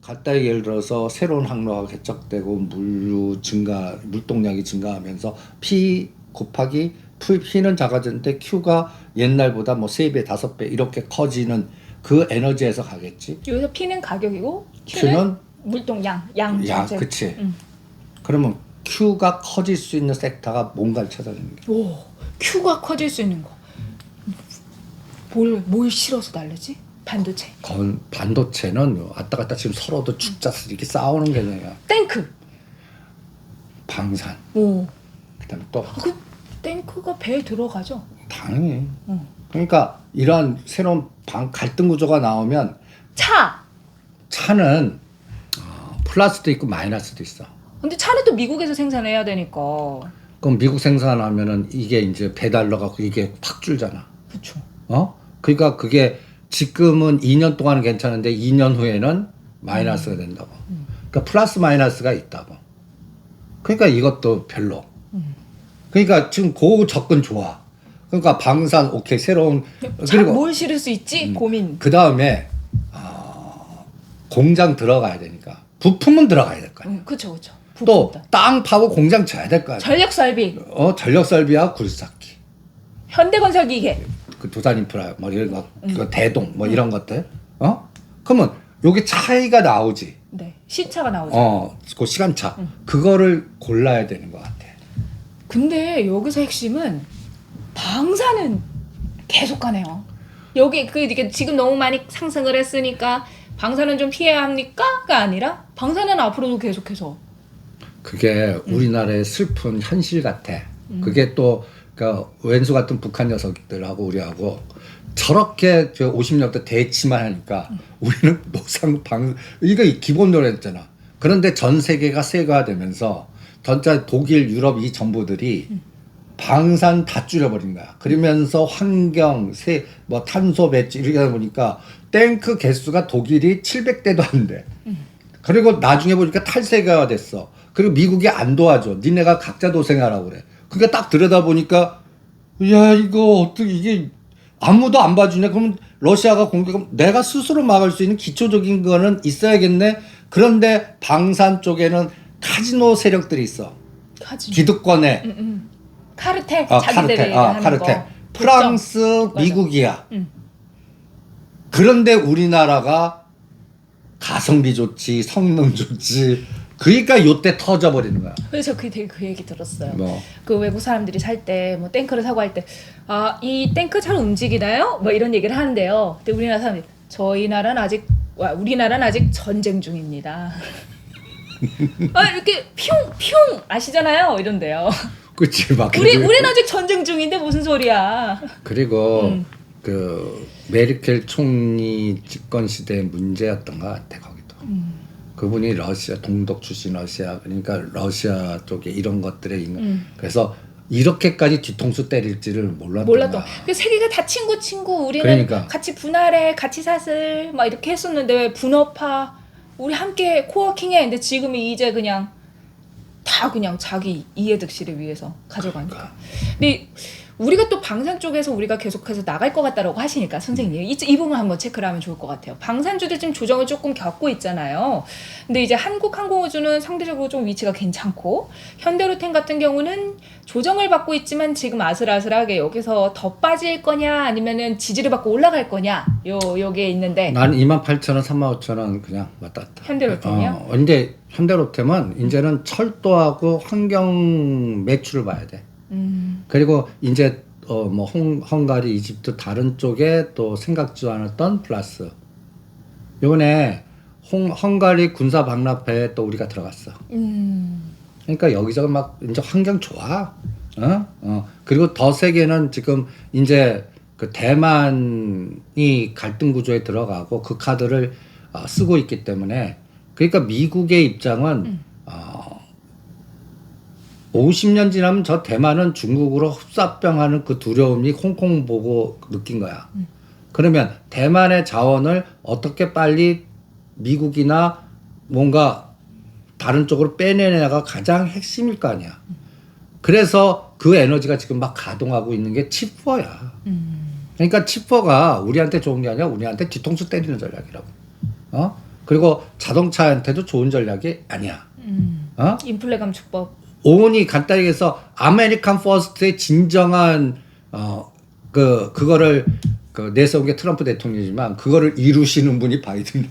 간단히 예를 들어서 새로운 항로가 개척되고 물동량이 증가하면서 P 곱하기 P는 작아졌는데 Q가 옛날보다 뭐 3배, 5배 이렇게 커지는 그 에너지에서 가겠지. 여기서 P는 가격이고 Q는 물동량, 양 전체. 그치. 그러면 Q가 커질 수 있는 섹터가 뭔가를 찾아내는 게. 오, Q가 커질 수 있는 거. 뭘 실어서 날르지? 반도체. 반도체는 왔다 갔다 지금 서로도 죽자스 이렇게 싸우는 개념이야. 탱크. 방산. 오. 그다음에 또 그 탱크가 배에 들어가죠. 당연히. 그러니까 이러한 새로운 갈등 구조가 나오면 차는 플러스도 있고 마이너스도 있어. 근데 차는 또 미국에서 생산해야 되니까. 그럼 미국 생산하면은 이게 이제 배달로 갖고 이게 팍 줄잖아. 그렇죠. 그러니까 그게 지금은 2년 동안은 괜찮은데 2년 후에는 마이너스가 된다고. 그러니까 플러스 마이너스가 있다고. 그러니까 이것도 별로. 그러니까 지금 그 접근 좋아. 그러니까 방산 오케이 새로운 그리고 뭘 실을 수 있지? 고민. 그 다음에 공장 들어가야 되니까 부품은 들어가야 될 거 아니야. 그렇죠. 또 땅 파고 공장 져야 될 거 아니야. 전력 설비. 전력 설비와 굴삭기. 현대건설 기계. 그 두산인프라 뭐 이런 거, 그 대동 뭐 이런 것들. 그러면 여기 차이가 나오지. 네. 시차가 나오죠. 그 시간차. 그거를 골라야 되는 것 같아. 근데 여기서 핵심은 방사는 계속 가네요. 여기 이게 지금 너무 많이 상승을 했으니까 방사는 좀 피해야 합니까?가 아니라 방사는 앞으로도 계속해서. 그게 우리나라의 슬픈 현실 같아. 그게 또 그러니까 왼수 같은 북한 녀석들하고 우리하고 저렇게 50년대 대치만 하니까 우리는 이거 기본적으로 했잖아. 그런데 전 세계가 세계화되면서 전체 독일, 유럽 이 정부들이 방산 다 줄여버린 거야. 그러면서 환경, 탄소 배출 이렇게 하다 보니까 탱크 개수가 독일이 700대도 안 돼. 그리고 나중에 보니까 탈세계화 됐어. 그리고 미국이 안 도와줘. 니네가 각자 도생하라고 그래. 그게 딱 들여다보니까 야 이거 어떻게 이게 아무도 안 봐주네. 그러면 러시아가 공격하면 내가 스스로 막을 수 있는 기초적인 거는 있어야겠네. 그런데 방산 쪽에는 카지노 세력들이 있어. 기득권에 카르텔 자기들이 하는 카르텔. 거. 프랑스, 맞아. 미국이야. 그런데 우리나라가 가성비 좋지, 성능 좋지. 그러니까 요때 터져버리는 거야. 그래서 되게 그 얘기 들었어요. 뭐. 그 외국 사람들이 살 때 뭐 탱크를 사고 할 때 이 탱크 잘 움직이나요? 뭐 이런 얘기를 하는데요. 근데 우리나라 사람들이 우리나라는 아직 전쟁 중입니다. 이렇게 퓨 아시잖아요. 이런데요. 그치 막. 우리는 아직 전쟁 중인데 무슨 소리야. 그리고 그 메르켈 총리 집권 시대의 문제였던 것 같아 거기도. 그분이 러시아 동독 출신 러시아 그러니까 러시아 쪽에 이런 것들에 있는 그래서 이렇게까지 뒤통수 때릴지를 몰랐던 거야. 세계가 다 친구 우리는 그러니까. 같이 분할해 같이 사슬 막 이렇게 했었는데 왜 분업화 우리 함께 코워킹해. 근데 지금이 이제 그냥 다 그냥 자기 이해득실을 위해서 가져가니까. 근데 우리가 또 방산 쪽에서 우리가 계속해서 나갈 것 같다라고 하시니까 선생님 이 부분 한번 체크를 하면 좋을 것 같아요. 방산주들 지금 조정을 조금 겪고 있잖아요. 근데 이제 한국항공우주는 상대적으로 좀 위치가 괜찮고 현대로템 같은 경우는 조정을 받고 있지만 지금 아슬아슬하게 여기서 더 빠질 거냐 아니면은 지지를 받고 올라갈 거냐 여기에 있는데 난 28,000원, 35,000원 그냥 왔다 갔다. 현대로템이요? 근데 현대로템은 이제는 철도하고 환경 매출을 봐야 돼. 그리고 이제 뭐 헝가리, 이집트 다른 쪽에 또 생각지도 않았던 플러스. 이번에 헝가리 군사 박람회에 또 우리가 들어갔어. 그러니까 여기저기 막 이제 환경 좋아. 그리고 더 세게는 지금 이제 그 대만이 갈등 구조에 들어가고 그 카드를 쓰고 있기 때문에 그러니까 미국의 입장은 50년 지나면 저 대만은 중국으로 흡사병하는 그 두려움이 홍콩 보고 느낀 거야. 그러면 대만의 자원을 어떻게 빨리 미국이나 뭔가 다른 쪽으로 빼내냐가 가장 핵심일 거 아니야. 그래서 그 에너지가 지금 막 가동하고 있는 게 칩4야. 그러니까 칩4가 우리한테 좋은 게 아니라 우리한테 뒤통수 때리는 전략이라고. 그리고 자동차한테도 좋은 전략이 아니야. 어? 인플레 감축법. 오온이 간단히 해서 아메리칸 퍼스트의 진정한 그거를 내세운 게 트럼프 대통령이지만 그거를 이루시는 분이 바이든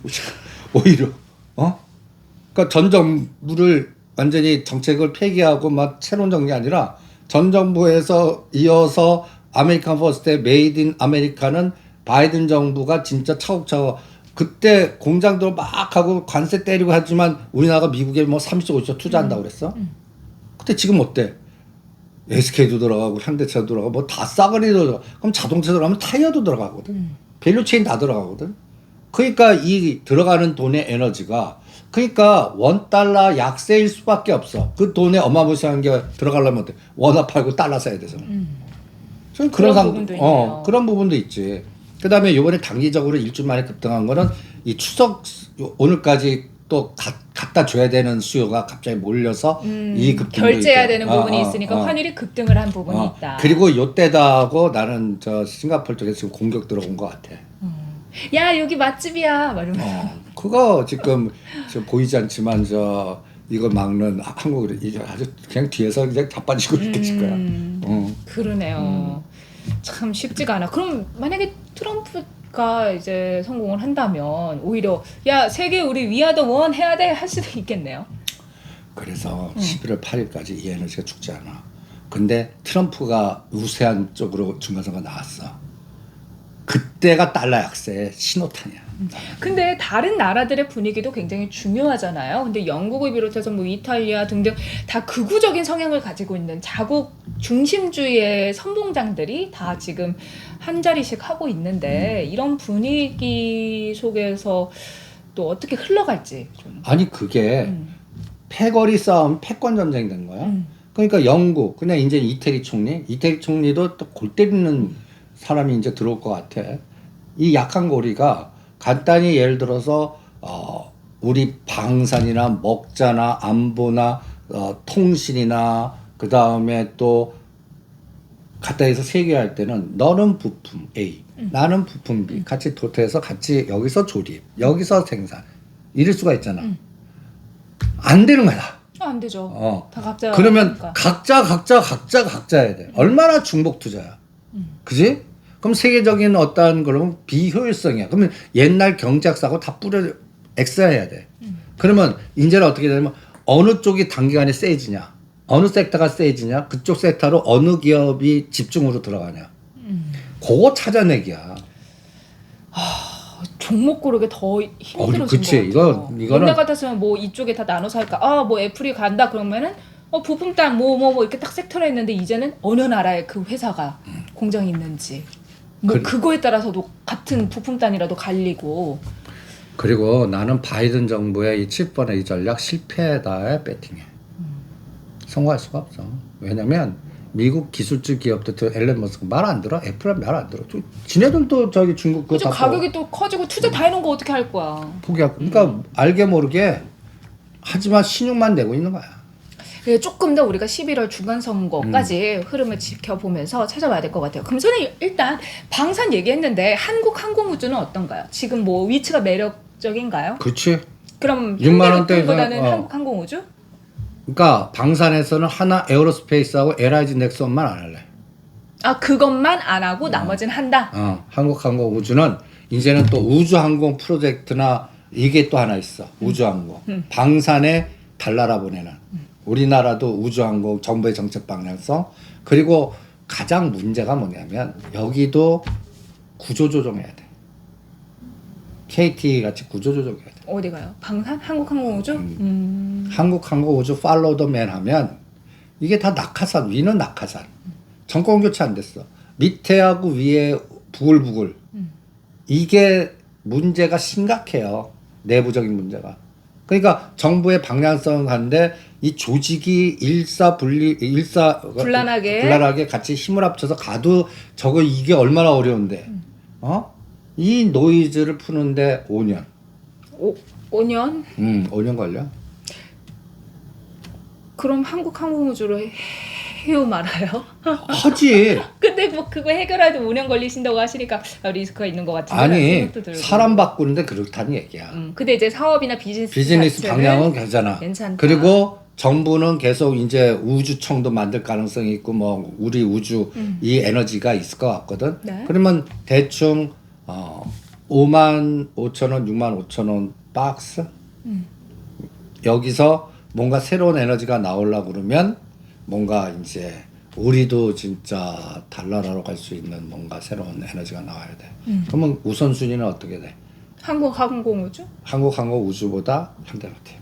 오히려 그러니까 전 정부를 완전히 정책을 폐기하고 막 새로운 정이 아니라 전 정부에서 이어서 아메리칸 퍼스트의 메이드 인 아메리카는 바이든 정부가 진짜 차곡차곡 그때 공장도 막 하고 관세 때리고 하지만 우리나라가 미국에 뭐 30조 50조 투자한다고 그랬어. 근데 지금 어때? SK도 들어가고 현대차도 들어가고 뭐 다 싸그리도 들어가. 그럼 자동차 들어가면 타이어도 들어가거든. 밸류체인 다 들어가거든. 그러니까 이 들어가는 돈의 에너지가 그러니까 $1 약세일 수밖에 없어. 그 돈에 어마무시한 게 들어가려면 어때? 원화 팔고 달러 써야 되잖아. 그런 부분도 있네요. 그런 부분도 있지. 그다음에 이번에 단기적으로 일주 만에 급등한 거는 이 추석 오늘까지 또 갖다 줘야 되는 수요가 갑자기 몰려서 이 급등도 결제해야 있고. 되는 부분이 있으니까 환율이 급등을 한 부분이 있다. 그리고 요때다 하고 나는 저 싱가포르 쪽에서 지금 공격 들어온 것 같아. 야 여기 맛집이야. 말이면서. 그거 지금 보이지 않지만 저 이걸 막는 한국을 이제 아주 그냥 뒤에서 그냥 자빠지고 계실 거야. 그러네요. 참 쉽지가 않아. 그럼 만약에 트럼프가 이제 성공을 한다면 오히려 야 세계 우리 위아더 원 해야 돼 할 수도 있겠네요. 그래서 11월 8일까지 이 에너지가 죽지 않아. 근데 트럼프가 우세한 쪽으로 중간선거 나왔어. 그때가 달러 약세의 신호탄이야. 근데 다른 나라들의 분위기도 굉장히 중요하잖아요. 근데 영국을 비롯해서 뭐 이탈리아 등등 다 극우적인 성향을 가지고 있는 자국 중심주의의 선봉장들이 다 지금 한 자리씩 하고 있는데 이런 분위기 속에서 또 어떻게 흘러갈지 좀. 아니 그게 패거리 싸움, 패권 전쟁이 된 거야. 그러니까 영국, 그냥 이제 이태리 총리도 또 골 때리는 사람이 이제 들어올 것 같아. 이 약한 고리가 간단히 예를 들어서 우리 방산이나 먹자나 안보나 통신이나 그 다음에 또 갖다 해서 세계할 때는 너는 부품 A, 나는 부품 B 같이 도태해서 같이 여기서 조립, 여기서 생산 이럴 수가 있잖아. 안 되는 거야. 안 되죠. 다 각자. 그러면 하니까. 각자 해야 돼. 얼마나 중복 투자야. 그지? 그럼 세계적인 어떠한 그러면 비효율성이야. 그러면 옛날 경제학사고 다 뿌려 엑스해야 돼. 그러면 이제는 어떻게 되냐면 어느 쪽이 단기간에 세지냐, 어느 섹터가 세지냐, 그쪽 섹터로 어느 기업이 집중으로 들어가냐. 그거 찾아내기야. 종목 고르기 더 힘들어진 그치. 것 같아요. 이거는 옛날 같았으면 뭐 이쪽에 다 나눠서 할까? 뭐 애플이 간다 그러면은 부품단 뭐 이렇게 딱 섹터로 했는데 이제는 어느 나라에 그 회사가 공장이 있는지 뭐 그거에 따라서도 같은 부품단이라도 갈리고. 그리고 나는 바이든 정부의 이 7번의 이 전략 실패다에 배팅해. 성공할 수가 없어. 왜냐면 미국 기술주 기업들 앨런 머스크 말 안 들어? 애플은 말 안 들어. 지네들도 저기 중국 그거 그죠. 가격이 또 커지고 투자 다 해놓은 거 어떻게 할 거야. 포기하고. 그러니까 알게 모르게 하지만 신용만 내고 있는 거야. 조금 더 우리가 11월 중간선거까지 흐름을 지켜보면서 찾아봐야 될 것 같아요. 그럼 저는 일단 방산 얘기했는데 한국항공우주는 어떤가요? 지금 뭐 위치가 매력적인가요? 그렇지. 그럼 6만 원대에서, 보다는 한국항공우주? 그러니까 방산에서는 하나 에어로스페이스하고 LIG 넥슨만 안 할래. 그것만 안 하고 나머지는 한다? 한국항공우주는 이제는 또 우주항공 프로젝트나 이게 또 하나 있어. 우주항공. 방산에 달나라 보내는. 우리나라도 우주항공 정부의 정책 방향성. 그리고 가장 문제가 뭐냐면 여기도 구조조정해야 돼. KT 같이 구조조정해야 돼. 어디 가요? 방산? 한국항공우주? 한국항공우주 팔로우 더 맨 하면 이게 다 낙하산, 위는 낙하산. 정권 교체 안 됐어. 밑에하고 위에 부글부글. 이게 문제가 심각해요. 내부적인 문제가. 그러니까 정부의 방향성한데 이 조직이 불란하게 같이 힘을 합쳐서 가도 저거 이게 얼마나 어려운데. 이 노이즈를 푸는데 5년. 5년? 5년 걸려. 그럼 한국항공우주로 해요 말아요? 하지. 근데 뭐 그거 해결하도 5년 걸리신다고 하시니까 리스크가 있는 것 같은데 아니 생각도 들고. 사람 바꾸는데 그렇다는 얘기야. 근데 이제 사업이나 비즈니스 비즈니스 자체는 방향은 괜찮아. 괜찮다. 그리고 정부는 계속 이제 우주청도 만들 가능성이 있고 뭐 우리 우주 이 에너지가 있을 것 같거든. 네. 그러면 대충 5만 5천 원, 6만 5천 원 박스 여기서 뭔가 새로운 에너지가 나오려고 그러면 뭔가 이제 우리도 진짜 달나라로 갈 수 있는 뭔가 새로운 에너지가 나와야 돼. 그러면 우선순위는 어떻게 돼? 한국 항공우주 한국 항공우주보다 현대로템.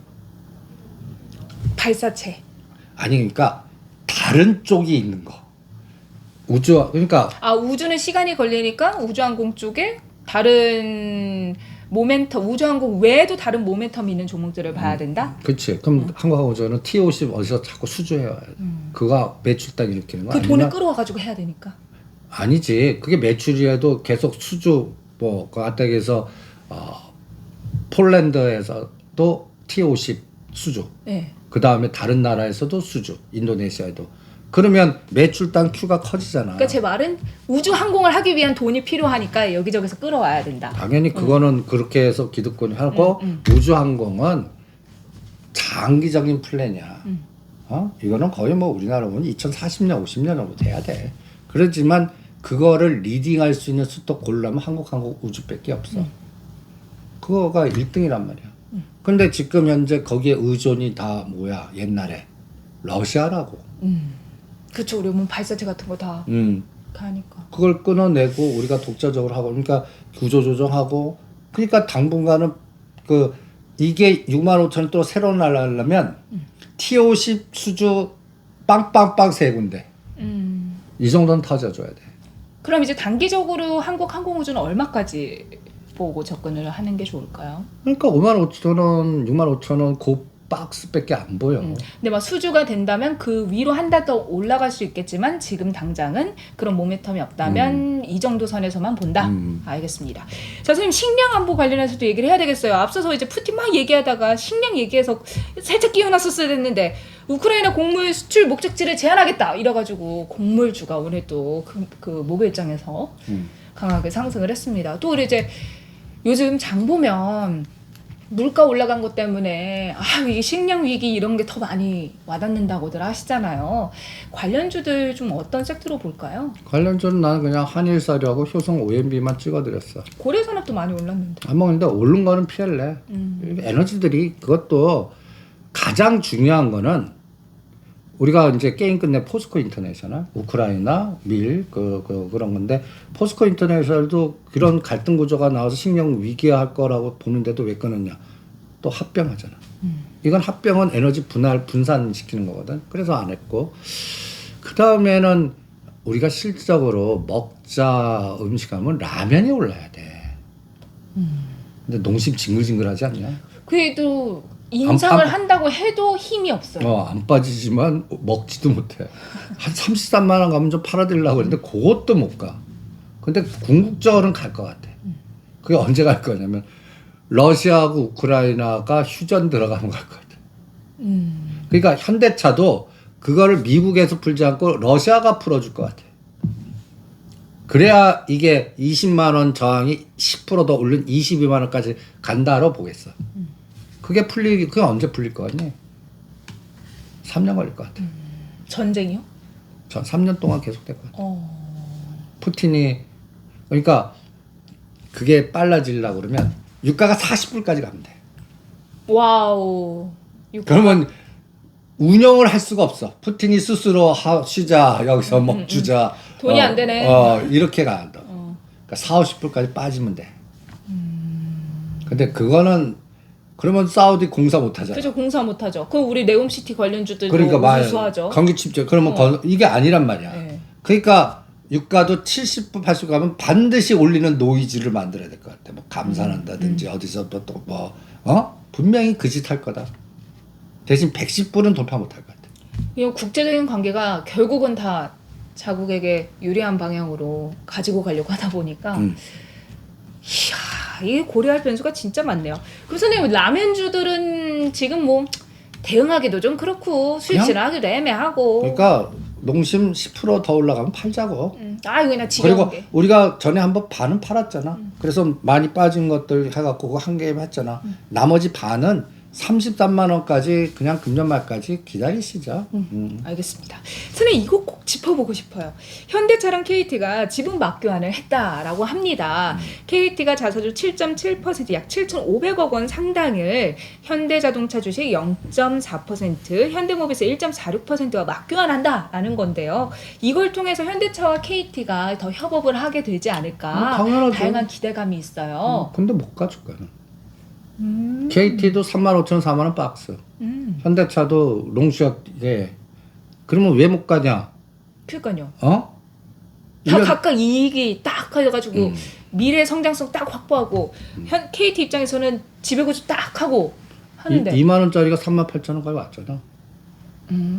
발사체. 아니 그러니까 다른 쪽이 있는 거. 우주 그러니까 우주는 시간이 걸리니까 우주항공 쪽에 다른 모멘텀 우주항공 외에도 다른 모멘텀이 있는 종목들을 봐야 된다. 그렇지. 그럼 한국항공우주는 T50 어디서 자꾸 수주해야 돼. 그거 매출당 일으키는 거 그 아니면 돈을 끌어와 가지고 해야 되니까. 아니지. 그게 매출이라도 계속 수주 뭐그 아따에서 폴란드에서도 T50 수주. 네. 그 다음에 다른 나라에서도 수주. 인도네시아에도. 그러면 매출당 Q가 커지잖아. 그러니까 제 말은 우주 항공을 하기 위한 돈이 필요하니까 여기저기서 끌어와야 된다. 당연히 그거는 그렇게 해서 기득권이 하고 우주항공은 장기적인 플랜이야. 이거는 거의 뭐 우리나라 보면 2040년, 50년으로 돼야 돼. 그렇지만 그거를 리딩할 수 있는 수도 고르려면 한국항공 우주밖에 없어. 그거가 1등이란 말이야. 근데 지금 현재 거기에 의존이 다 뭐야? 옛날에 러시아라고. 그렇죠. 우리 뭐 발사체 같은 거 다 가니까. 그걸 끊어내고 우리가 독자적으로 하고 그러니까 구조조정하고 그러니까 당분간은 그 이게 6만 5천 또 새로 날라려면 T50 수주 빵빵빵 세 군데 이 정도는 터져줘야 돼. 그럼 이제 단기적으로 한국 항공우주는 얼마까지 보고 접근을 하는 게 좋을까요? 그러니까 5만 5천 원, 6만 5천 원 그 박스밖에 안 보여. 근데 막 수주가 된다면 그 위로 한 달 더 올라갈 수 있겠지만 지금 당장은 그런 모멘텀이 없다면 이 정도 선에서만 본다. 알겠습니다. 자, 선생님 식량 안보 관련해서도 얘기를 해야 되겠어요. 앞서서 이제 푸틴 막 얘기하다가 식량 얘기해서 살짝 끼어났었어야 됐는데 우크라이나 곡물 수출 목적지를 제한하겠다 이래가지고 곡물주가 오늘 또 그 목요일장에서 강하게 상승을 했습니다. 또 우리 이제 요즘 장 보면 물가 올라간 것 때문에 이게 식량 위기 이런 게 더 많이 와닿는다고들 하시잖아요. 관련주들 좀 어떤 섹터로 볼까요? 관련주는 나는 그냥 한일사료하고 효성 OMB만 찍어드렸어. 고래산업도 많이 올랐는데. 아마 근데 오른 거는 피할래. 에너지들이 그것도 가장 중요한 거는 우리가 이제 게임 끝내 포스코 인터내셔널, 우크라이나, 밀 그런 건데 포스코 인터내셔널도 그런 갈등 구조가 나와서 식량 위기할 거라고 보는데도 왜 끊었냐? 또 합병하잖아. 이건 합병은 에너지 분산시키는 거거든. 그래서 안 했고 그 다음에는 우리가 실질적으로 먹자 음식하면 라면이 올라야 돼. 근데 농심 징글징글하지 않냐? 그래도 인상을 한다고 해도 힘이 없어요. 안 빠지지만 먹지도 못해. 한 33만 원 가면 좀 팔아드리려고 했는데 그것도 못 가. 근데 궁극적으로는 갈 것 같아. 그게 언제 갈 거냐면 러시아하고 우크라이나가 휴전 들어가면 갈 것 같아. 그러니까 현대차도 그거를 미국에서 풀지 않고 러시아가 풀어줄 것 같아. 그래야 이게 20만 원 저항이 10% 더 오른 22만 원까지 간다로 보겠어. 그게 언제 풀릴 것 같니? 3년 걸릴 것 같아. 전쟁이요? 전 3년 동안 계속될 것 같아. 푸틴이 그러니까 그게 빨라지려고 그러면 유가가 40불까지 가면 돼. 와우. 그러면 운영을 할 수가 없어. 푸틴이 스스로 쉬자 여기서 먹주자 돈이 안 되네. 이렇게 가다. 그러니까 40, 50불까지 빠지면 돼. 근데 그거는 그러면 사우디 공사 못 하잖아. 그죠, 공사 못 하죠. 그럼 우리 네옴시티 관련주들도 그러니까 우수하죠. 경기 침체. 그러면 이게 아니란 말이야. 네. 그러니까 유가도 70불, 80불 가면 반드시 올리는 노이즈를 만들어야 될 것 같아. 뭐 감산한다든지 어디서 또 분명히 그 짓 할 거다. 대신 110불은 돌파 못 할 것 같아. 이 국제적인 관계가 결국은 다 자국에게 유리한 방향으로 가지고 가려고 하다 보니까 이야, 이게 고려할 변수가 진짜 많네요. 그럼 선생님 라면주들은 지금 뭐 대응하기도 좀 그렇고 수익 실하기도 애매하고. 그러니까 농심 10%더 올라가면 팔자고. 아 이거 그냥 그리고 지겨운 게. 우리가 전에 한번 반은 팔았잖아. 그래서 많이 빠진 것들 해갖고 그거 한 개임 했잖아. 나머지 반은 33만 원까지 그냥 금년 말까지 기다리시죠. 알겠습니다. 선생님 이거 꼭 짚어보고 싶어요. 현대차랑 KT가 지분 맞교환을 했다라고 합니다. KT가 자사주 7.7% 약 7,500억 원 상당을 현대자동차 주식 0.4%, 현대모비스 1.46%와 맞교환한다라는 건데요. 이걸 통해서 현대차와 KT가 더 협업을 하게 되지 않을까 당연하죠. 다양한 기대감이 있어요. 근데 못 가줄 거야. KT도 35,000원, 4만 원 박스. 현대차도 롱숏 이게 그러면 왜 못 가냐? 그러니까요. 어? 다 1년 각각 이익이 딱 가져가지고 미래 성장성 딱 확보하고 KT 입장에서는 지배구조 딱 하고 하는데 2만 원짜리가 38,000원까지 왔잖아.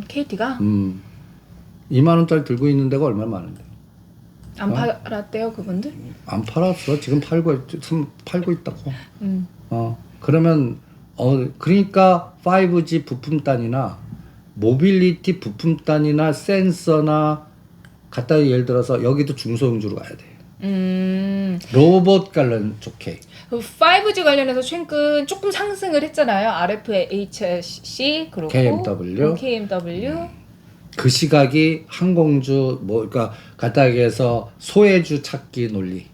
KT가 2만 원짜리 들고 있는 데가 얼마나 많은데. 안 팔았대요 그분들? 안 팔았어. 지금 팔고 있다고. 음. 그러면 그러니까 5G 부품단이나 모빌리티 부품단이나 센서나 갖다 예를 들어서 여기도 중소형주로 가야 돼. 로봇 관련 쪽에 5G 관련해서 최근 조금 상승을 했잖아요. RFHC 그리고 KMW. 그 시각이 항공주 뭐 그러니까 간단하게해서 소외주 찾기 논리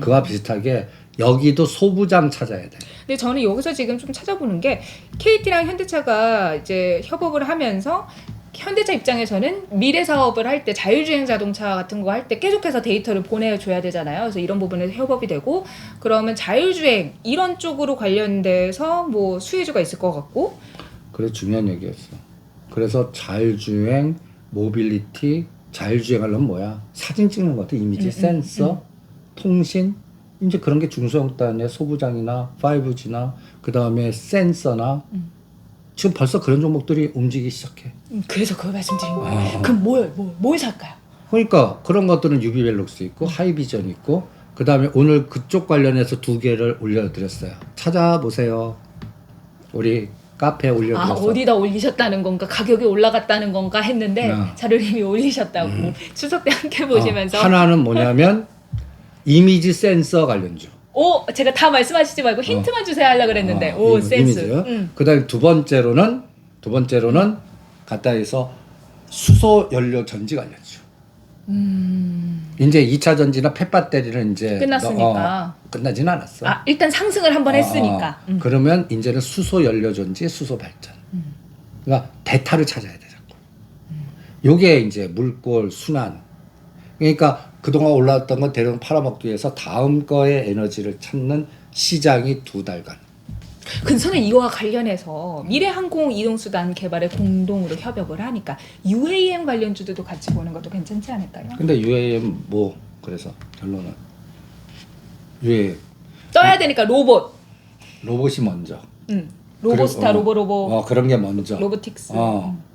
그와 비슷하게 여기도 소부장 찾아야 돼. 근데 저는 여기서 지금 좀 찾아보는 게 KT랑 현대차가 이제 협업을 하면서 현대차 입장에서는 미래 사업을 할 때 자율주행 자동차 같은 거 할 때 계속해서 데이터를 보내줘야 되잖아요. 그래서 이런 부분에서 협업이 되고 그러면 자율주행 이런 쪽으로 관련돼서 뭐 수혜주가 있을 것 같고. 그래 중요한 얘기였어. 그래서 자율주행, 모빌리티, 자율주행 하려면 뭐야? 사진 찍는 것 같아. 이미지, 센서, 통신 이제 그런 게 중소형단의 소부장이나 5G나 그 다음에 센서나 지금 벌써 그런 종목들이 움직이기 시작해. 그래서 그걸 말씀드린 거예요. 그럼 뭘 살까요? 그러니까 그런 것들은 유비벨록스 있고 하이비전 있고 그 다음에 오늘 그쪽 관련해서 2개를 올려드렸어요. 찾아보세요. 우리 카페에 올려드렸어. 어디다 올리셨다는 건가 가격이 올라갔다는 건가 했는데 자료를 이미 올리셨다고 추석 때 함께 보시면서 하나는 뭐냐면 이미지 센서 관련주. 제가 다 말씀하시지 말고 힌트만 주세요 하려고 그랬는데 센스. 그다음에 두 번째로는 갖다 해서 수소 연료 전지 관련주. 이제 2차 전지나 펫배터리는 이제 끝났으니까 끝나진 않았어. 일단 상승을 한번 했으니까. 그러면 이제는 수소 연료 전지, 수소 발전. 그러니까 대타를 찾아야 돼 자꾸. 요게 이제 물골 순환. 그러니까 그동안 올라왔던 건 대량 팔아먹기 위해서 다음 거의 에너지를 찾는 시장이 2달간. 근데 저는 이와 관련해서 미래항공 이동수단 개발에 공동으로 협업을 하니까 UAM 관련주들도 같이 보는 것도 괜찮지 않을까요? 근데 UAM 뭐 그래서 결론은 UAM 떠야 되니까 로봇이 먼저. 로보스타 로보. 그런 게 먼저. 로보틱스.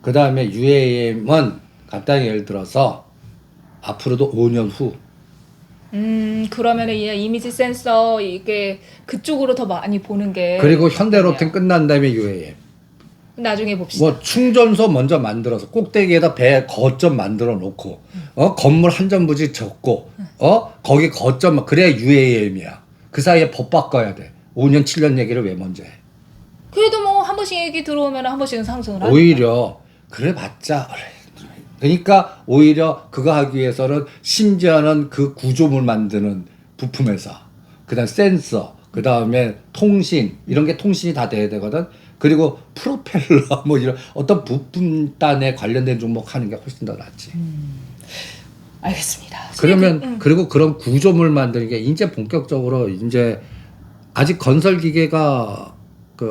그 다음에 UAM은 간단히 예를 들어서 앞으로도 5년 후. 그러면은 이미지 센서 이게 그쪽으로 더 많이 보는 게. 그리고 현대로템 끝난 다음에 UAM. 나중에 봅시다. 뭐 충전소 먼저 만들어서 꼭대기에다 배 거점 만들어 놓고 건물 한 점 부지 적고 거기 거점 그래야 UAM이야. 그 사이에 법 바꿔야 돼. 5년 7년 얘기를 왜 먼저 해? 그래도 뭐 한 번씩 얘기 들어오면 한 번씩은 상승을 하니까. 오히려 그래 봤자 그러니까 오히려 그거 하기 위해서는 심지어는 그 구조물 만드는 부품 회사, 그다음 센서, 그다음에 통신 이런 게 통신이 다 돼야 되거든. 그리고 프로펠러 뭐 이런 어떤 부품단에 관련된 종목 하는 게 훨씬 더 낫지. 알겠습니다. 그러면 그리고 그런 구조물 만드는 게 이제 본격적으로 이제 아직 건설 기계가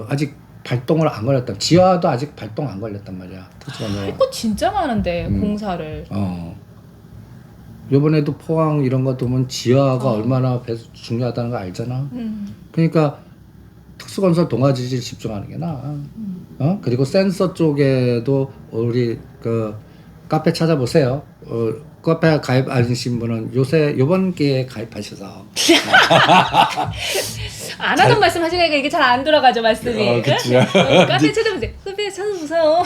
아직 발동을 안 걸렸다. 지하도 아직 발동 안 걸렸단 말이야. 할 거 진짜 많은데 공사를. 요번에도 포항 이런 거 보면 지하가 얼마나 중요하다는 거 알잖아. 그러니까 특수건설 동아지질 집중하는 게 나아. 그리고 센서 쪽에도 우리 그 카페 찾아보세요. 카페 가입 아니신 분은 요번 기회에 가입하셔서. 안 하던 말씀 하시니까 이게 잘 안 돌아가죠 말씀이. 그치. 카페 찾아보세요. 카페 찾아보세요.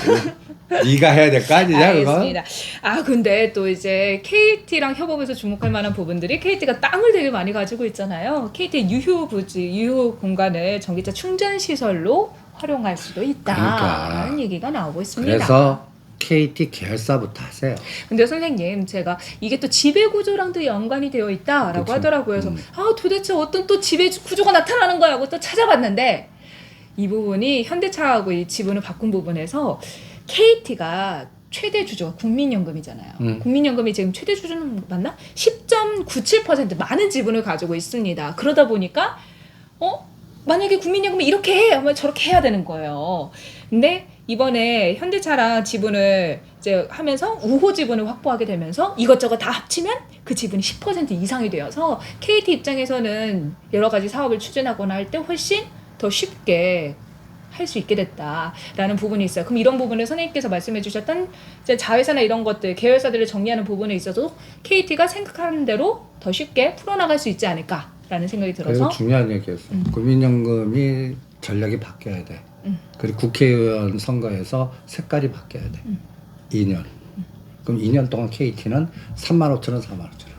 네가 해야 될 거 아니냐 그거? 알겠습니다. 아 근데 또 이제 KT랑 협업해서 주목할 만한 부분들이 KT가 땅을 되게 많이 가지고 있잖아요. KT 유휴 부지, 유휴 공간을 전기차 충전 시설로 활용할 수도 있다라는 그러니까. 얘기가 나오고 있습니다. 그래서 KT 계열사부터 하세요. 근데 선생님 제가 이게 또 지배 구조랑도 연관이 되어 있다라고 그렇죠. 하더라고요. 그래서 아 도대체 어떤 또 지배 구조가 나타나는 거야 하고 또 찾아봤는데 이 부분이 현대차하고 이 지분을 바꾼 부분에서 KT가 최대 주주가 국민연금이잖아요. 국민연금이 지금 최대 주주는 맞나? 10.97% 많은 지분을 가지고 있습니다. 그러다 보니까 만약에 국민연금이 이렇게 해 하면 저렇게 해야 되는 거예요. 근데 이번에 현대차랑 지분을 이제 하면서 우호 지분을 확보하게 되면서 이것저것 다 합치면 그 지분이 10% 이상이 되어서 KT 입장에서는 여러 가지 사업을 추진하거나 할 때 훨씬 더 쉽게 할 수 있게 됐다라는 부분이 있어요. 그럼 이런 부분을 선생님께서 말씀해 주셨던 이제 자회사나 이런 것들, 계열사들을 정리하는 부분에 있어서 KT가 생각하는 대로 더 쉽게 풀어나갈 수 있지 않을까라는 생각이 들어서 그리고 중요한 얘기였어. 국민연금이 전략이 바뀌어야 돼. 그리고 국회의원 선거에서 색깔이 바뀌어야 돼. 2년. 그럼 2년 동안 KT는 35,000원, 45,000원.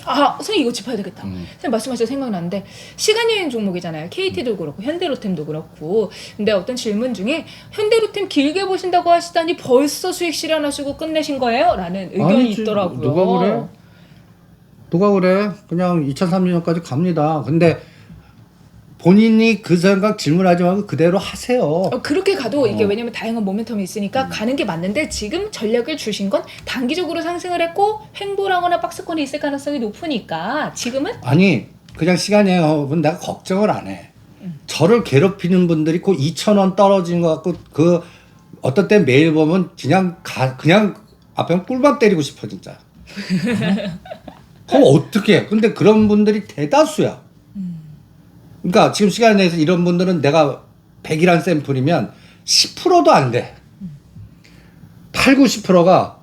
아, 선생님 이거 짚어야 되겠다. 선생님 말씀하셔서 생각나는데 시간여행 종목이잖아요. KT도 그렇고 현대로템도 그렇고. 근데 어떤 질문 중에 현대로템 길게 보신다고 하시다니 벌써 수익 실현하시고 끝내신 거예요? 라는 의견이 아니지. 있더라고요. 누가 그래? 누가 그래? 그냥 2030년까지 갑니다. 근데 본인이 그 생각 질문하지 말고 그대로 하세요. 그렇게 가도 이게 왜냐면 다양한 모멘텀이 있으니까 가는 게 맞는데 지금 전략을 주신 건 단기적으로 상승을 했고 횡보하거나 박스권이 있을 가능성이 높으니까 지금은 아니 그냥 시간여행은 내가 걱정을 안 해. 저를 괴롭히는 분들이 그 2,000원 떨어진 것 같고 그 어떤 때 매일 보면 그냥 앞에 꿀밤 때리고 싶어 진짜. 그럼 어떻게? 근데 그런 분들이 대다수야. 그러니까 지금 시간 내에서 이런 분들은 내가 100이란 샘플이면 10%도 안 돼. 8, 90%가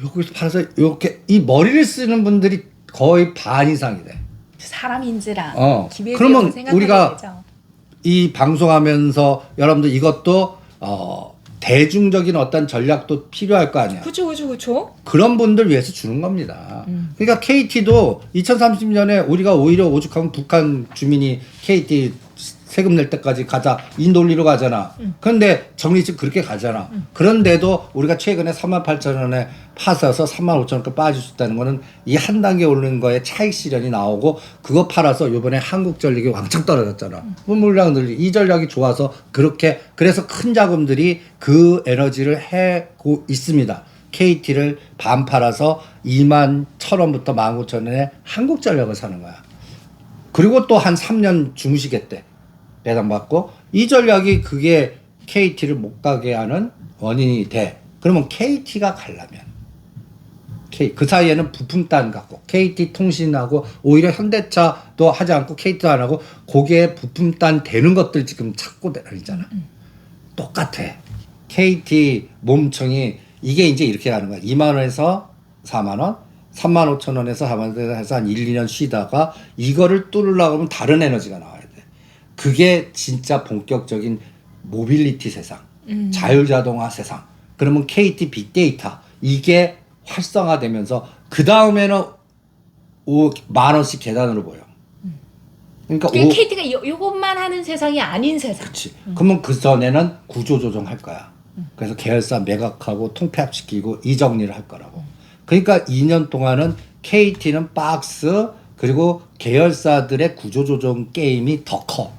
여기서 팔아서 이렇게 이 머리를 쓰는 분들이 거의 반 이상이 돼. 사람인지라 기회에 그러면 생각하게 우리가 되죠. 이 방송하면서 여러분들 이것도 대중적인 어떤 전략도 필요할 거 아니야. 그쵸. 그런 분들 위해서 주는 겁니다. 그러니까 KT도 2030년에 우리가 오히려 오죽하면 북한 주민이 KT 세금 낼 때까지 가자 이 논리로 가잖아. 그런데 정리집 그렇게 가잖아. 그런데도 우리가 최근에 38,000원에 파서서 35,000원까지 빠질 수 있다는 거는 이 한 단계 오르는 거에 차익 실현이 나오고 그거 팔아서 이번에 한국전력이 왕창 떨어졌잖아. 물량 늘리 이 전략이 좋아서 그렇게 그래서 큰 자금들이 그 에너지를 해고 있습니다. KT를 반 팔아서 21,000원부터 19,000원에 한국전력을 사는 거야. 그리고 또 한 3년 중시계 때 배당받고 이 전략이 그게 KT를 못 가게 하는 원인이 돼. 그러면 KT가 가려면 그 사이에는 부품단 갖고 KT 통신하고 오히려 현대차도 하지 않고 KT도 안 하고 거기에 부품단 되는 것들 지금 찾고 다니잖아. 똑같아. KT 몸청이 이게 이제 이렇게 가는 거야. 2만 원에서 4만 원, 3만 5천 원에서 4만 원에서 해서 한 1, 2년 쉬다가 이거를 뚫으려고 하면 다른 에너지가 나와야 돼. 그게 진짜 본격적인 모빌리티 세상, 자율자동화 세상. 그러면 KT 빅데이터 이게 활성화되면서 그 다음에는 10,000원씩 계단으로 보여. 그러니까 KT가 요것만 하는 세상이 아닌 세상. 그렇지. 그러면 그 전에는 구조조정할 거야. 그래서 계열사 매각하고 통폐합시키고 이 정리를 할 거라고. 그러니까 2년 동안은 KT는 박스 그리고 계열사들의 구조조정 게임이 더 커.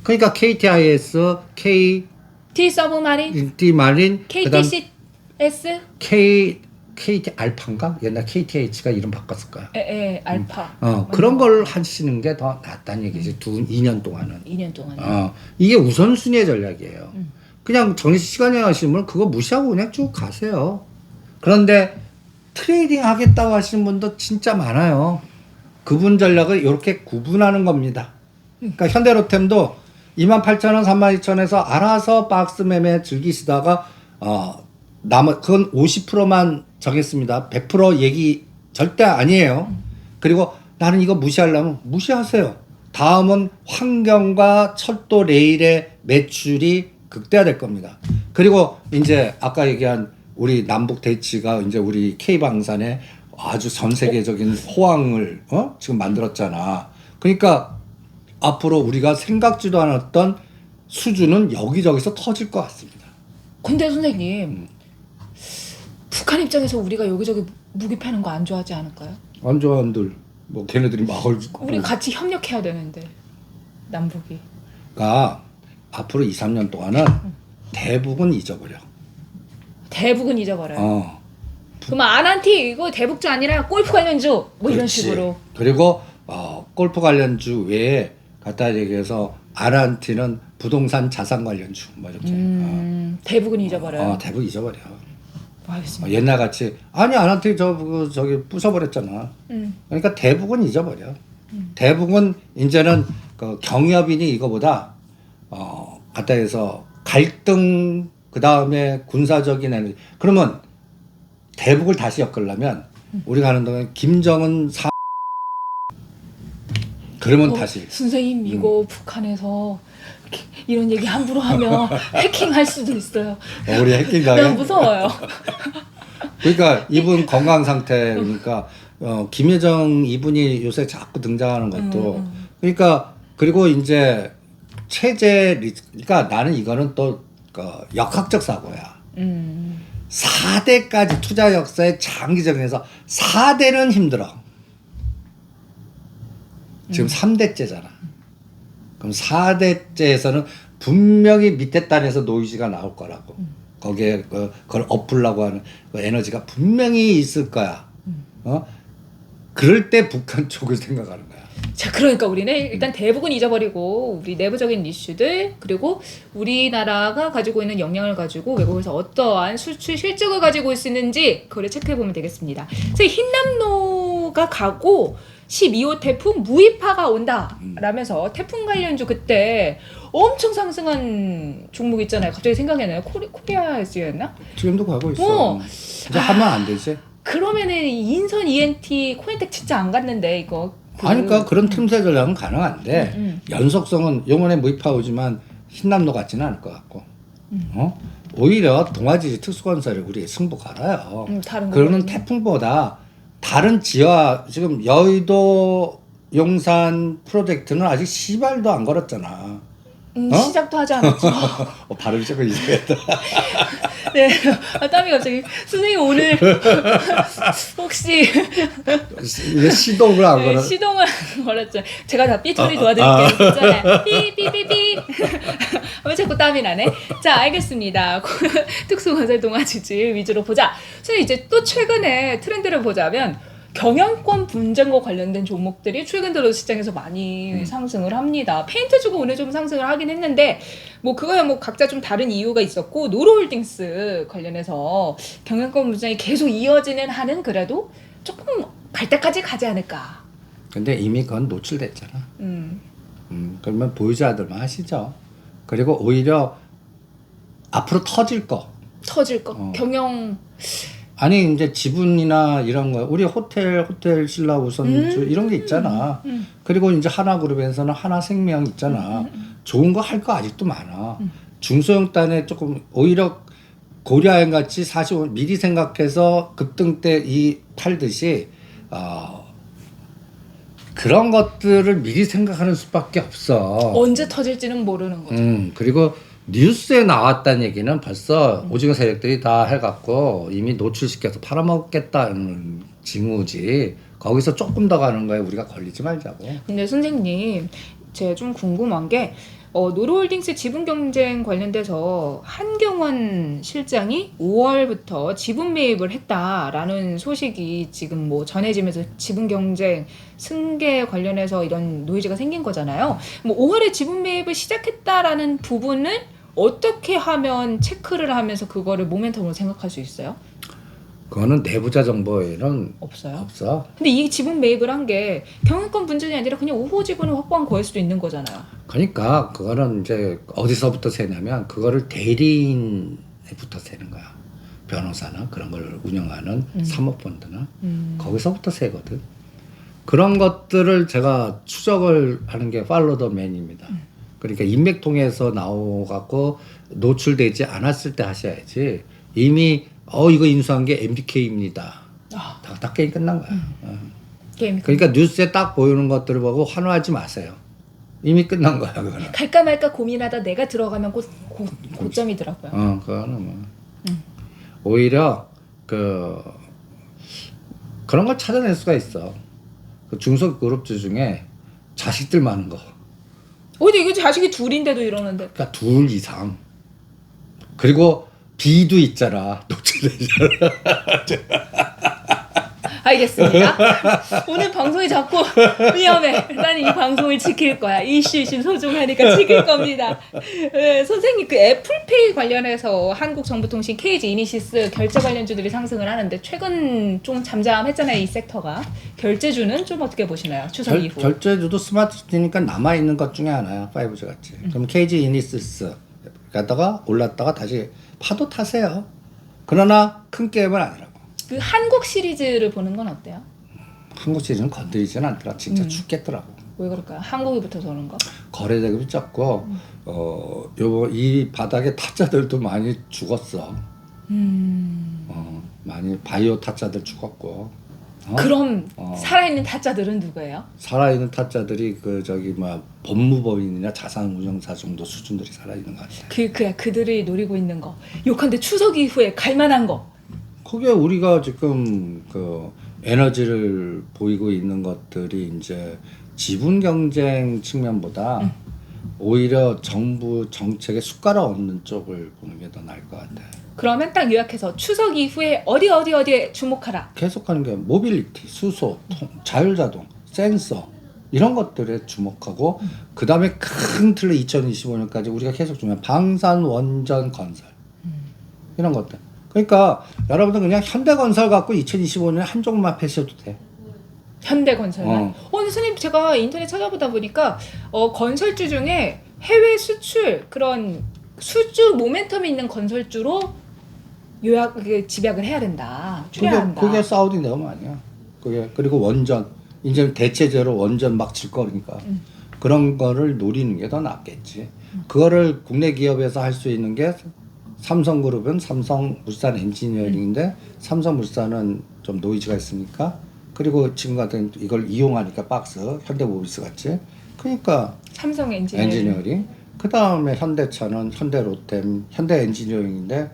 그러니까 KTIS, T 서브마린, T 마린, KTCS, KT 알파인가? 옛날 KTH가 이름 바꿨을 거야. 알파. 그런 걸 하시는 게 더 낫다는 얘기지. 2년 동안은. 2년 동안. 이게 우선순위의 전략이에요. 그냥 시간여행 하시는 분은 그거 무시하고 그냥 쭉 가세요. 그런데 트레이딩 하겠다고 하시는 분도 진짜 많아요. 그분 전략을 이렇게 구분하는 겁니다. 그러니까 현대로템도 28,000원, 32,000원에서 알아서 박스 매매 즐기시다가 그건 50%만 정했습니다. 100% 얘기 절대 아니에요. 그리고 나는 이거 무시하려면 무시하세요. 다음은 환경과 철도 레일의 매출이 극대화될 겁니다. 그리고 이제 아까 얘기한 우리 남북 대치가 이제 우리 K방산에 아주 전 세계적인 호황을 지금 만들었잖아. 그러니까 앞으로 우리가 생각지도 않았던 수준은 여기저기서 터질 것 같습니다. 근데 선생님 북한 입장에서 우리가 여기저기 무기 패는 거 안 좋아하지 않을까요? 안 좋아한들 뭐 걔네들이 막을 우리 같이 협력해야 되는데 남북이. 그러니까 앞으로 2, 3년 동안은 대북은 잊어버려. 대북은 잊어버려요. 그럼 아난티 이거 대북주 아니라 골프 관련주 뭐 이런 그렇지. 식으로. 그리고 골프 관련주 외에 갖다 얘기해서 아란티는 부동산 자산 관련주 뭐 이렇게. 대북은 잊어버려요. 대북 잊어버려. 알겠습니다. 옛날 같이 아니 아란티 저기 부숴버렸잖아. 그러니까 대북은 잊어버려. 대북은 이제는 그 경협이니 이거보다 갖다 해서 갈등 그 다음에 군사적인 에너지. 그러면 대북을 다시 엮으려면 우리가 하는 동안 김정은 그러면 다시 선생님 이거 북한에서 이런 얘기 함부로 하면 해킹할 수도 있어요. 우리 해킹 당해. 난 무서워요. 그러니까 이분 건강 상태 그러니까 김여정 이분이 요새 자꾸 등장하는 것도 그러니까 그리고 이제 그러니까 나는 이거는 또 역학적 사고야. 4대까지 투자 역사의 장기적인에서 4대는 힘들어. 지금 3대째잖아. 그럼 4대째에서는 분명히 밑에 단에서 노이즈가 나올 거라고. 거기에 그걸 엎으려고 하는 그 에너지가 분명히 있을 거야. 그럴 때 북한 쪽을 생각하는 거야. 자, 그러니까 우리는 일단 대북은 잊어버리고 우리 내부적인 이슈들 그리고 우리나라가 가지고 있는 역량을 가지고 외국에서 어떠한 수출 실적을 가지고 있는지 그걸 체크해 보면 되겠습니다. 그래서 흰남노가 가고 12호 태풍 무이파가 온다 라면서 태풍 관련주 그때 엄청 상승한 종목 있잖아요. 갑자기 생각이 나요. 코리아였나? 지금도 가고 있어. 이제 하면 안 되지. 그러면은 인선 ENT 코인텍 진짜 안 갔는데 이거. 그러니까 그런 틈새 전략은 가능한데 연속성은 요번에 무이파 오지만 흰남노 같지는 않을 것 같고 오히려 동아지지 특수건설을 우리 승부 갈아요. 다른 그러는 태풍보다 다른 지하 지금 여의도 용산 프로젝트는 아직 시발도 안 걸었잖아. 시작도 하지 않았죠. 발음이 조금 이상했다. 네, 땀이 갑자기. 선생님 오늘 혹시 이게 시동을 안 걸어. 시동을 걸었죠. 제가 다 삐 처리 도와드릴게요. 있잖아요. 삐삐삐삐. 왜 자꾸 땀이 나네? 자, 알겠습니다. 특수건설 동아지질 위주로 보자. 선생님 이제 또 최근에 트렌드를 보자면 경영권 분쟁과 관련된 종목들이 최근 들어 시장에서 많이 상승을 합니다. 페인트주가 오늘 좀 상승을 하긴 했는데 뭐 그거야 뭐 각자 좀 다른 이유가 있었고 노르홀딩스 관련해서 경영권 분쟁이 계속 이어지는 한은 그래도 조금 갈 때까지 가지 않을까. 근데 이미 그건 노출됐잖아. 그러면 보유자들만 하시죠. 그리고 오히려 앞으로 터질 거. 경영 아니 이제 지분이나 이런 거 우리 호텔 신라 우선주 이런 게 있잖아. 그리고 이제 하나그룹에서는 하나생명 있잖아. 좋은 거 할 거 아직도 많아. 중소형단에 조금 오히려 고려여행 같이 45 미리 생각해서 급등 때 이 팔듯이 그런 것들을 미리 생각하는 수밖에 없어. 언제 터질지는 모르는 거죠. 그리고 뉴스에 나왔다는 얘기는 벌써 오징어 세력들이 다 해갖고 이미 노출시켜서 팔아먹겠다는 징후지. 거기서 조금 더 가는 거에 우리가 걸리지 말자고. 근데 선생님 제가 좀 궁금한 게 노르홀딩스 지분 경쟁 관련돼서 한경원 실장이 5월부터 지분 매입을 했다라는 소식이 지금 뭐 전해지면서 지분 경쟁 승계 관련해서 이런 노이즈가 생긴 거잖아요. 뭐 5월에 지분 매입을 시작했다라는 부분은 어떻게 하면 체크를 하면서 그거를 모멘텀으로 생각할 수 있어요? 그거는 내부자 정보에는 없어요. 없어. 근데 이 지분 매입을 한 게 경영권 분쟁이 아니라 그냥 우호 지분을 확보한 거일 수도 있는 거잖아요. 그러니까 그거는 이제 어디서부터 세냐면 그거를 대리인에부터 세는 거야. 변호사나 그런 걸 운영하는 사모펀드나 거기서부터 세거든. 그런 것들을 제가 추적을 하는 게 팔로우 더 맨입니다. 그러니까 인맥통해서 나오갖고 노출되지 않았을 때 하셔야지. 이미 이거 인수한 게 MBK입니다. 딱 게임 끝난 거야. 게임. 그러니까 뉴스에 딱 보이는 것들을 보고 환호하지 마세요. 이미 끝난 거야 그거는. 갈까 말까 고민하다 내가 들어가면 고점이더라고요. 그거는 뭐 오히려 그런 걸 찾아낼 수가 있어. 그 중소그룹주 중에 자식들 많은 거. 근데 이게 자식이 둘인데도 이러는데. 그러니까 둘 이상. 그리고 B도 있잖아. 노출되잖아. 알겠습니다. 오늘 방송이 자꾸 위험해. 나는 이 방송을 지킬 거야. 이슈 소중하니까 지킬 겁니다. 네, 선생님 그 애플페이 관련해서 한국정보통신 KG 이니시스 결제 관련주들이 상승을 하는데 최근 좀 잠잠했잖아요. 이 섹터가. 결제주는 좀 어떻게 보시나요? 추석 이후. 결제주도 스마트시티니까 남아있는 것 중에 하나야. 5G 같이. 그럼 KG 이니시스 갔다가 올랐다가 다시 파도 타세요. 그러나 큰 게임은 아니라고. 그 한국 시리즈를 보는 건 어때요? 한국 시리즈는 건드리지는 않더라. 진짜 죽겠더라고. 왜 그럴까요? 한국이 붙어서 그런 거? 거래 대금이 적고 이 바닥에 타짜들도 많이 죽었어. 많이 바이오 타짜들 죽었고. 그럼 살아있는 타짜들은 누구예요? 살아있는 타짜들이 법무법인이나 자산운용사 정도 수준들이 살아있는 것 같아. 그들이 노리고 있는 거. 욕한데 추석 이후에 갈만한 거. 그게 우리가 지금 에너지를 보이고 있는 것들이 이제 지분 경쟁 측면보다 오히려 정부 정책에 숟가락 얹는 쪽을 보는 게 더 나을 것 같아. 그러면 딱 요약해서 추석 이후에 어디에 주목하라. 계속하는 게 모빌리티, 수소, 자율자동, 센서 이런 것들에 주목하고 그 다음에 큰 틀로 2025년까지 우리가 계속 주면 방산, 원전, 건설 이런 것들. 그러니까 여러분들 그냥 현대건설 갖고 2025년에 한 종만 패셔도 돼. 현대건설만. 근데 선생님 제가 인터넷 찾아보다 보니까 건설주 중에 해외 수출 그런 수주 모멘텀이 있는 건설주로 집약을 해야 된다. 줄여야 한다. 그게 사우디 내용 아니야. 그리고 원전 이제 대체제로 원전 막 질 거니까 그런 거를 노리는 게 더 낫겠지. 그거를 국내 기업에서 할 수 있는 게 삼성그룹은 삼성물산 엔지니어링인데 삼성물산은 좀 노이즈가 있으니까 그리고 지금 같은 이걸 이용하니까 박스 현대모비스 같이 그러니까 삼성 엔지니어링. 그 다음에 현대차는 현대로템 현대엔지니어링인데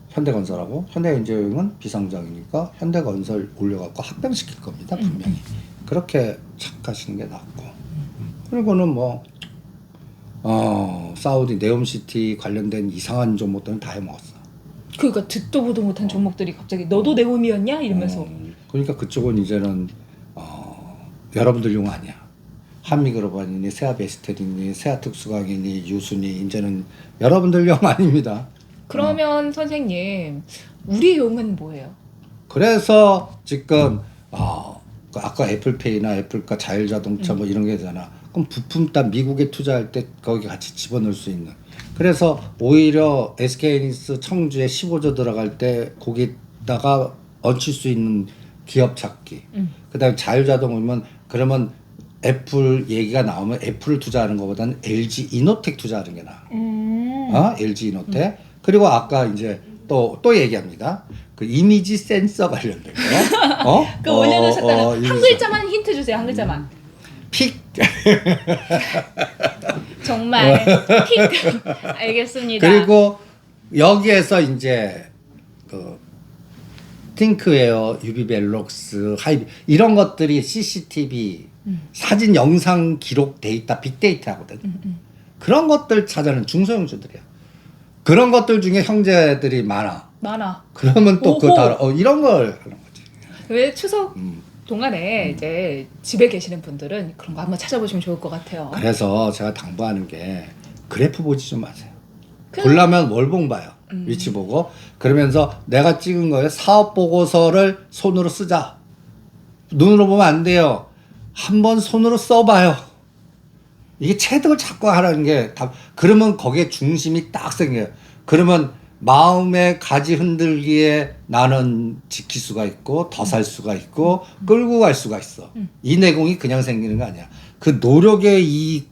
현대건설하고 현대엔지니어링은 비상장이니까 현대건설 올려갖고 합병시킬 겁니다 분명히. 그렇게 착하시는 게 낫고 그리고는 사우디 네옴시티 관련된 이상한 종목들은 다 해먹었어. 그러니까 듣도 보도 못한 종목들이 갑자기 너도 네옴이었냐 이러면서. 그러니까 그쪽은 이제는 여러분들 용 아니야. 한미그로반이니 세아베스텔이니 세아특수강이니 유순이 이제는 여러분들 용 아닙니다. 그러면 선생님 우리 용은 뭐예요? 그래서 지금 아까 애플페이나 애플카 자율자동차 뭐 이런 게 있잖아. 그럼 부품 딱 미국에 투자할 때 거기 같이 집어넣을 수 있는. 그래서 오히려 SK하이닉스 청주에 15조 들어갈 때 거기다가 얹힐 수 있는 기업 찾기. 그다음에 자율자동 오면 그러면 애플 얘기가 나오면 애플을 투자하는 것보다는 LG 이노텍 투자하는 게 나아. LG 이노텍. 그리고 아까 이제 또 얘기합니다. 그 이미지 센서 관련된 거. 그 올려놓으셨다는 한 글자만 힌트 주세요. 한 글자만. 픽. 정말 픽. 알겠습니다. 그리고 여기에서 이제 팅크웨어, 유비벨록스, 하이비 이런 것들이 CCTV, 사진, 영상 기록 데이터, 빅데이터거든. 그런 것들 찾아는 중소형주들이야. 그런 것들 중에 형제들이 많아. 그러면 또 이런 걸 하는 거지. 왜 추석 동안에 이제 집에 계시는 분들은 그런 거 한번 찾아보시면 좋을 것 같아요. 그래서 제가 당부하는 게 그래프 보지 좀 마세요. 보려면 월봉 봐요. 위치 보고. 그러면서 내가 찍은 거에 사업 보고서를 손으로 쓰자. 눈으로 보면 안 돼요. 한번 손으로 써봐요. 이게 체득을 자꾸 하라는 게 그러면 거기에 중심이 딱 생겨요. 그러면 마음의 가지 흔들기에 나는 지킬 수가 있고 더 살 수가 있고 끌고 갈 수가 있어. 이 내공이 그냥 생기는 거 아니야. 그 노력의 이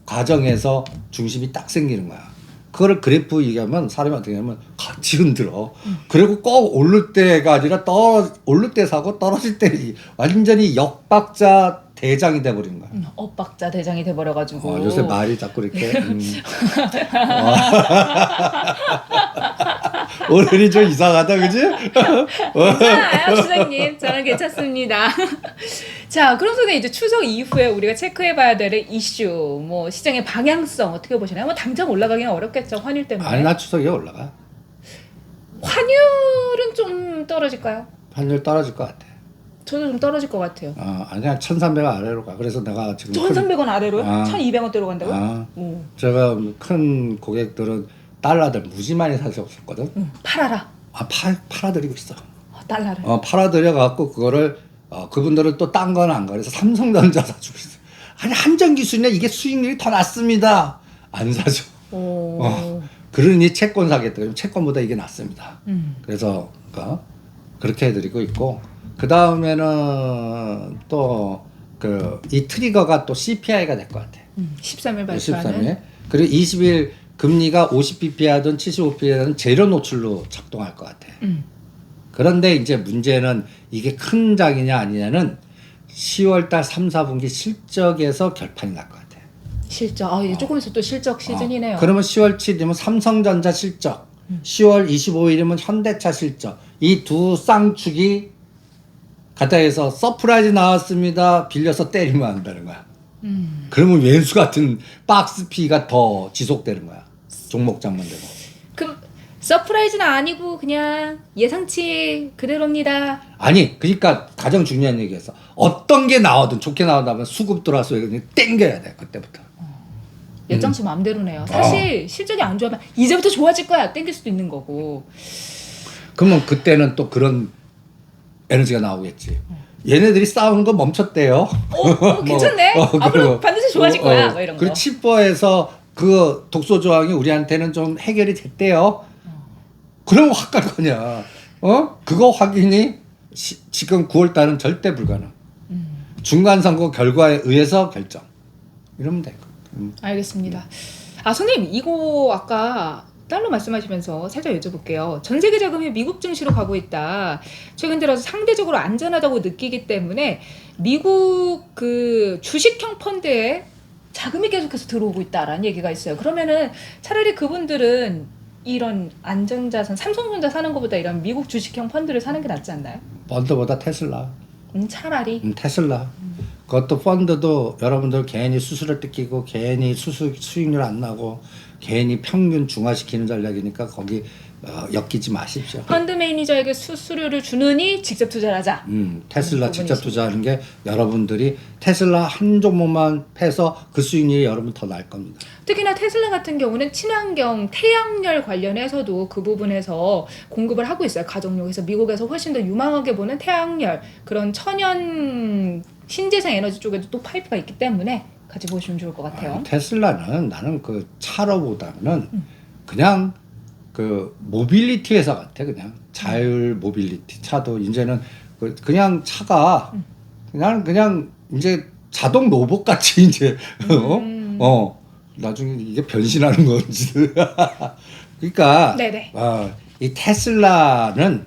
과정에서 중심이 딱 생기는 거야. 그거를 그래프 얘기하면 사람이 어떻게 하면 같이 흔들어. 그리고 꼭 오를 때가 아니라 오를 때 사고 떨어질 때 완전히 역박자 대장이 돼버리는 거야. 엇박자 대장이 돼버려가지고. 요새 말이 자꾸 이렇게. 오늘이 좀 이상하다, 그지? 괜찮아요, 수장님. 저는 괜찮습니다. 자, 그럼 선생님 이제 추석 이후에 우리가 체크해봐야 될 이슈, 뭐 시장의 방향성 어떻게 보시나요? 뭐 당장 올라가기는 어렵겠죠, 환율 때문에. 아니, 나 추석에 올라가. 환율은 좀 떨어질까요? 환율 떨어질 것 같아. 저도 좀 떨어질 것 같아요. 아니, 그냥 1,300원 아래로 가. 그래서 내가 지금 1,300원 아래로요? 아. 1,200원대로 간다고요? 오. 제가 큰 고객들은 달러들 무지 많이 사셨었거든. 팔아라. 팔아드리고 있어. 달러를. 팔아드려 갖고 그거를 그분들은 또 딴 건 안 가. 그래서 삼성전자 사주고 있어. 아니 한전 기술이냐 이게 수익률이 더 낮습니다. 안 사죠. 오. 그러니 채권 사겠다. 채권보다 이게 낫습니다. 그래서 그렇게 해드리고 있고 그 다음에는 또 이 트리거가 또 CPI가 될 것 같아. 13일 발표하는. 13일. 그리고 20일 금리가 50bp 하든 75bp 하든 재료 노출로 작동할 것 같아. 그런데 이제 문제는 이게 큰 장이냐 아니냐는 10월달 3, 4분기 실적에서 결판이 날 것 같아. 실적. 이제 조금 있으면 또 실적 시즌이네요. 그러면 10월 7일이면 삼성전자 실적, 10월 25일이면 현대차 실적. 이 두 쌍축이 가다해서 서프라이즈 나왔습니다. 빌려서 때리면 한다는 거야. 그러면 왼수 같은 박스피가 더 지속되는 거야. 종목장만 되고. 그럼 서프라이즈는 아니고 그냥 예상치 그대로입니다. 아니, 그러니까 가장 중요한 얘기였어. 어떤 게 나오든 좋게 나온다면 수급 들어와서 그냥 땡겨야 돼. 그때부터. 예정치 마음대로네요. 사실 실적이 안 좋으면 이제부터 좋아질 거야. 땡길 수도 있는 거고. 그러면 그때는 또 그런 에너지가 나오겠지. 얘네들이 싸우는 거 멈췄대요. 괜찮네. 앞으로 반드시 좋아질 거야. 뭐 이런 거. 그 치퍼에서 그 독소 조항이 우리한테는 좀 해결이 됐대요. 그럼 확 갈 거냐? 그거 확인이 지금 9월 달은 절대 불가능. 중간 선거 결과에 의해서 결정. 이러면 돼. 알겠습니다. 선생님 이거 아까 달러 말씀하시면서 살짝 여쭤볼게요. 전 세계 자금이 미국 증시로 가고 있다. 최근 들어서 상대적으로 안전하다고 느끼기 때문에 미국 그 주식형 펀드에 자금이 계속해서 들어오고 있다라는 얘기가 있어요. 그러면은 차라리 그분들은 이런 안전자산, 삼성전자 사는 것보다 이런 미국 주식형 펀드를 사는 게 낫지 않나요? 펀드보다 테슬라. 차라리. 테슬라. 그것도 펀드도 여러분들 괜히 수수료 뜯기고 괜히 수익률 안 나고 괜히 평균 중화시키는 전략이니까 거기 엮이지 마십시오. 펀드 매니저에게 수수료를 주느니 직접 투자를 하자. 테슬라 직접 투자하는 게 여러분들이 테슬라 한 종목만 패서 그 수익률이 여러분 더 날 겁니다. 특히나 테슬라 같은 경우는 친환경 태양열 관련해서도 그 부분에서 공급을 하고 있어요. 가정용에서 미국에서 훨씬 더 유망하게 보는 태양열 그런 천연 신재생 에너지 쪽에도 또 파이프가 있기 때문에 같이 보시면 좋을 것 같아요. 테슬라는 나는 그 차로보다는 그냥 그 모빌리티 회사 같아. 그냥 자율 모빌리티 차도 이제는 그냥 차가 그냥 이제 자동 로봇 같이 이제 나중에 이게 변신하는 건지. 그러니까 네네. 이 테슬라는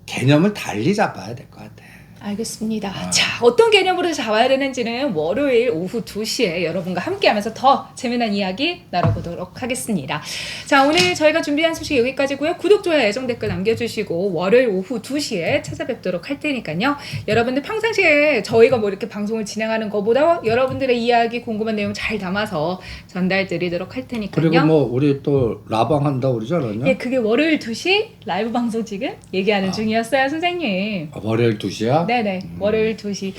개념을 달리 잡아야 될 것 같아. 알겠습니다. 자, 어떤 개념으로 잡아야 되는지는 월요일 오후 2시에 여러분과 함께하면서 더 재미난 이야기 나눠보도록 하겠습니다. 자, 오늘 저희가 준비한 소식 여기까지고요. 구독, 좋아요, 애정 댓글 남겨주시고 월요일 오후 2시에 찾아뵙도록 할 테니까요. 여러분들 평상시에 저희가 뭐 이렇게 방송을 진행하는 것보다 여러분들의 이야기 궁금한 내용 잘 담아서 전달 드리도록 할 테니까요. 그리고 뭐 우리 또 라방 한다고 그러지 않았냐? 예, 그게 월요일 2시 라이브 방송 지금 얘기하는 중이었어요, 선생님. 월요일 2시야? 네네. 월요일 2시.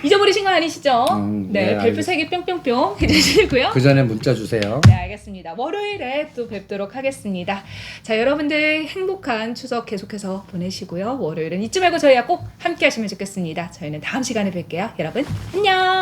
잊어버리신 거 아니시죠? 네. 별표 3개 뿅뿅뿅 해주시고요. 그 전에 문자 주세요. 네, 알겠습니다. 월요일에 또 뵙도록 하겠습니다. 자, 여러분들 행복한 추석 계속해서 보내시고요. 월요일은 잊지 말고 저희와 꼭 함께 하시면 좋겠습니다. 저희는 다음 시간에 뵐게요. 여러분, 안녕!